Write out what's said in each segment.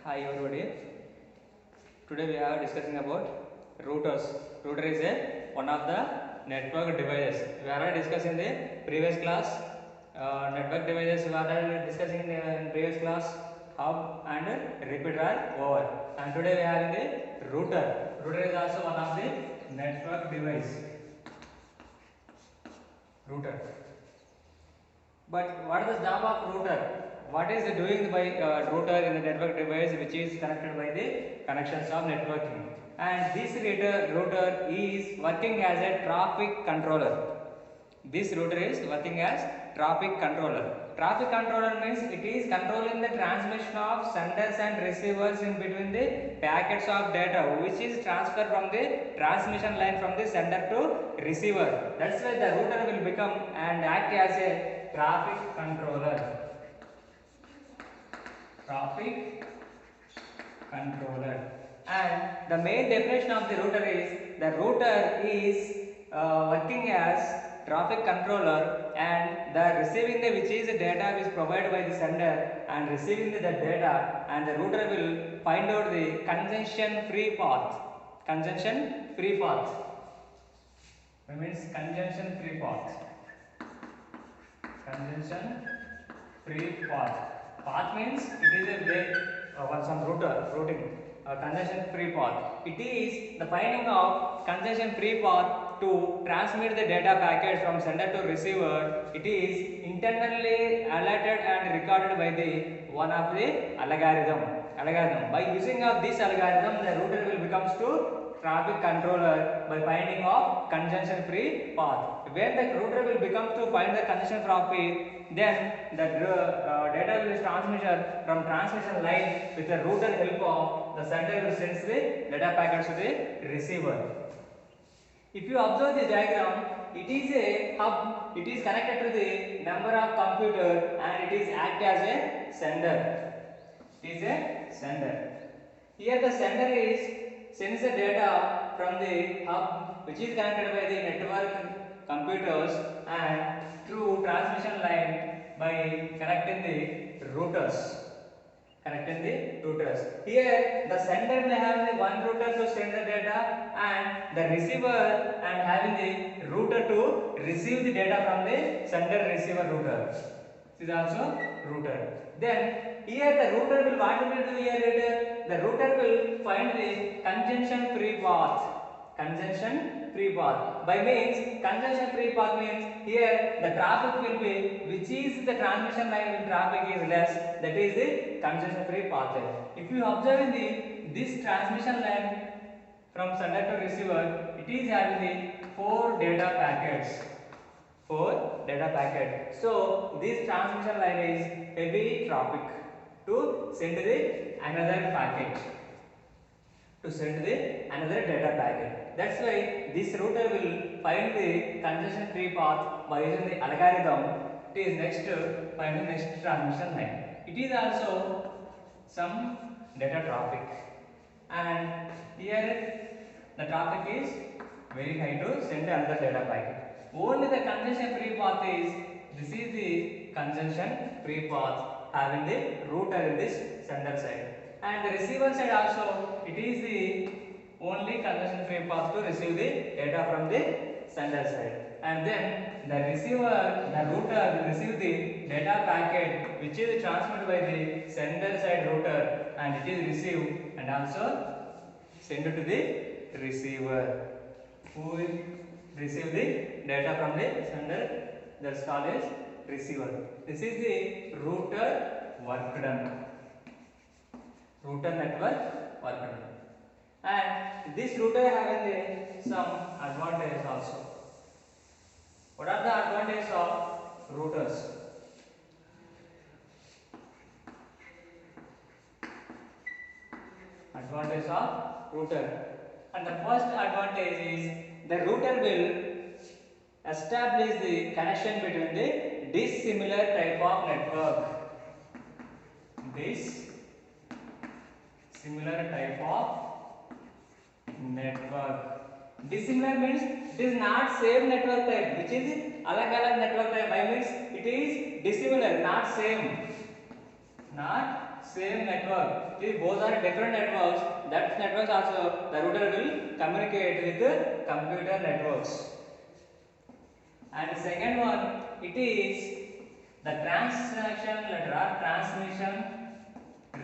Hi everybody. Today we are discussing about routers. Router is one of the network devices. We are already discussing in the previous class. Network devices we are already discussing in the previous class. Hub and repeater are over. And today we are in the router. Router is also one of the network device. Router. But what is the job of router? What is doing by router in the network device which is connected by the connections of networking? And this router is working as a traffic controller. This router is working as traffic controller. Traffic controller means it is controlling the transmission of senders and receivers in between the packets of data which is transferred from the transmission line from the sender to receiver. That's why the router will become and act as a traffic controller. Traffic controller. And the main definition of the router is working as traffic controller and the receiving the which is the data is provided by the sender and receiving the data, and the router will find out the congestion free path. Congestion free path. That means congestion free path. Congestion free path. Path means it is a way some routing. Congestion free path. It is the finding of congestion free path to transmit the data packet from sender to receiver. It is internally alerted and recorded by the one of the algorithm. By using of this algorithm, the router will becomes to traffic controller by finding of congestion free path. When the router will become to find the congestion free, then the data will be transmitted from transmission line with the router help of the sender will send the data packets to the receiver. If you observe this diagram, it is a hub. It is connected to the number of computer and it is act as a sender. It is a sender. Here the sender sends the data from the hub which is connected by the network computers and through transmission line by connecting the routers. Here the sender may have the one router to send the data and the receiver and having the router to receive the data from the sender receiver router. This is also router. Then here the router will what will do here later? The router will find the congestion free path. Congestion free path. By means congestion free path means here the traffic will be which is the transmission line when traffic is less, that is the congestion free path. If you observe in this transmission line from sender to receiver, it is having the 4 data packets. 4 data packet. So this transmission line is heavy traffic to send the another packet. To send the another data packet. That's why this router will find the congestion free path by using the algorithm. It is next find the next transmission line. It is also some data traffic, and here the traffic is very high to send another data packet. Only the congestion free path is this is the congestion free path having the router in this sender side, and the receiver side also it is the only congestion free path to receive the data from the sender side, and then the router will receive the data packet which is transmitted by the sender side router, and it is received and also sent to the receiver who will receive the data from the sender. That's called as receiver. This is the router work done. Router network work done. And this router having some advantages also. What are the advantages of routers? Advantage of router. And the first advantage is the router will establish the connection between the dissimilar type of network. Dissimilar type of network. Dissimilar means it is not same network type, which is alag network type. I means it is dissimilar, not same. not same network. These both are different networks. That networks also the router will communicate with the computer networks. And the second one, it is the transaction letter or transmission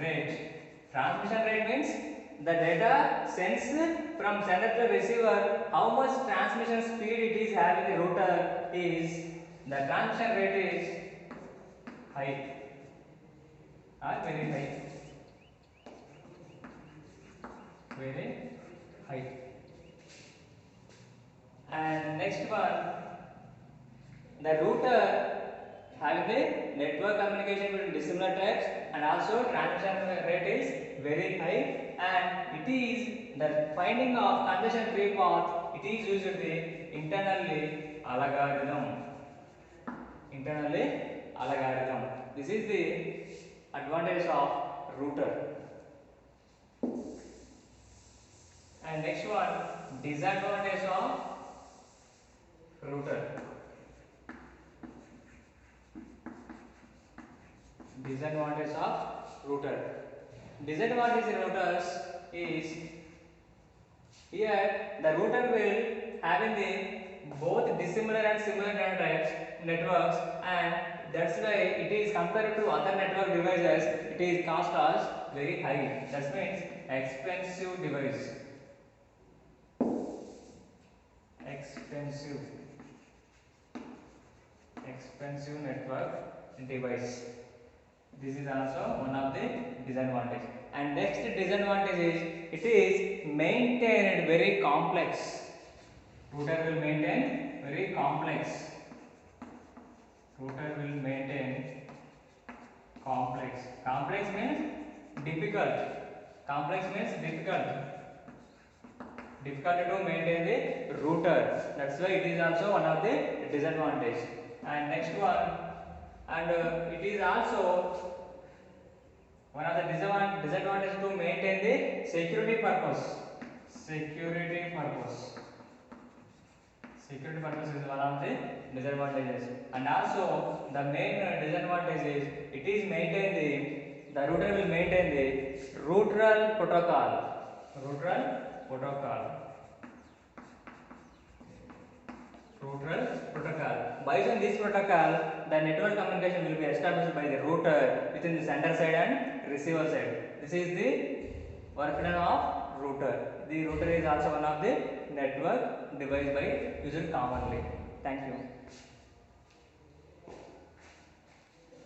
rate. Transmission rate means the data sends from sender to receiver. How much transmission speed it is having the router is the transmission rate is high or very high. Very high. And next one, the router having the network communication between dissimilar types and also transmission rate is very high, and it is the finding of congestion free path. It is used the internally algorithm. This is the advantage of router. And next one, disadvantage of router. Disadvantage of router. Disadvantage in routers is here the router will having the both dissimilar and similar types networks, and that's why it is compared to other network devices. It is cost as very high. That means expensive device. Expensive network device. This is also one of the disadvantage. And next disadvantage is it is maintained very complex. Router will maintain very complex. Complex means difficult. Difficult to maintain the router. That's why it is also one of the disadvantage. And next one, and it is also one of the disadvantage to maintain the security purpose. Security purpose is one of the disadvantages. And also the main disadvantage is it is maintain the router will maintain the router protocol. Based on this protocol, the network communication will be established by the router within the sender side and receiver side. This is the work done of router. The router is also one of the network device by used commonly. Thank you.